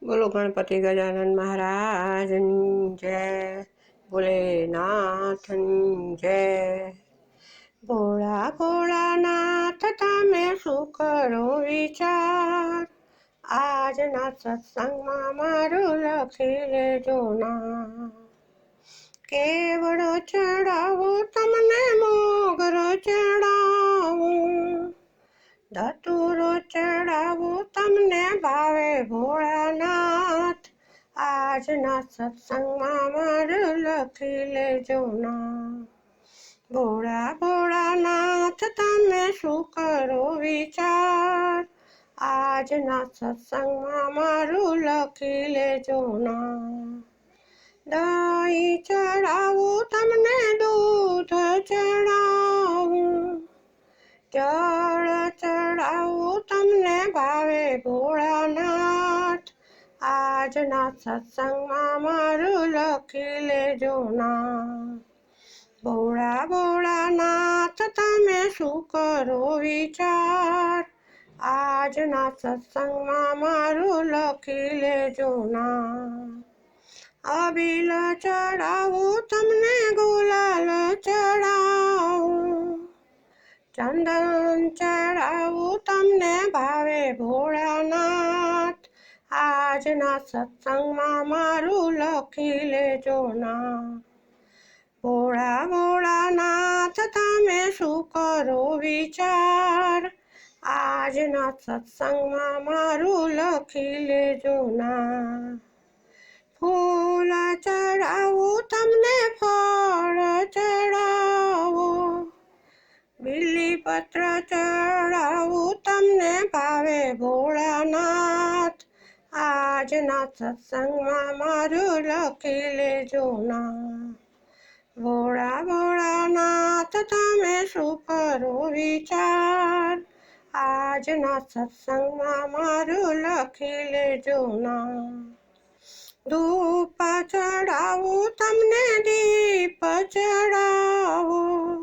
બોલો ગણપતિ ગજાનન મહારાજની જય, ભોલેનાથની જય। ભોળા ભોળાનાથ તમે શું કરો વિચાર, આજના સત્સંગમાં મારું લખી લેજો ના। કેવડો ચડાવું તમને મોગરો ચડાવું, ધતુરો ચડાવું તમને ભાવે ભોળાનાથ, આજના સત્સંગમાં મારું લખી લેજો ના। ભોળા ભોળાનાથ તમે શું કરો વિચાર, આજના સત્સંગમાં મારું લખી લેજો ના। દહીં ચડાવું તમને દૂધ ચડાવું, જળ ચડાવું તમને ભાવે ભોળાનાથ, આજના સત્સંગમાં મારું લખી લેજો ના। ભોળા ભોળાનાથ તમે શું કરો વિચાર, આજના સત્સંગમાં મારું લખી લેજો ના। અબીલ ચડાવું તમને ગુલાલ ચડાવું, ચંદન ચડાવું તમને ભાવે ભોળાનાથ, આજના સત્સંગમાં મારું લખી લેજો ના। ભોળા ભોળાનાથ તમે શું કરો વિચાર, આજના સત્સંગમાં મારું લખી લેજો ના। ફૂલ ચડાવું તમને ફળ ચડાવું, બીલીપત્ર ચડાવું તમને ભાવે ભોળાનાથ, આજના સત્સંગમાં મારું લખી લેજો ના। ભોળા ભોળાનાથ તમે શું કરો વિચાર, આજના સત્સંગમાં મારું લખી લેજો ના। ધૂપ ચડાવું તમને દીપ ચડાવું,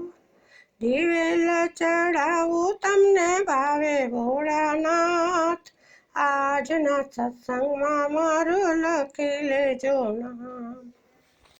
દિવેલ ચડાવું તમને ભાવે ભોળાનાથ, આજના સત્સંગમાં મારું લખી લેજો ના।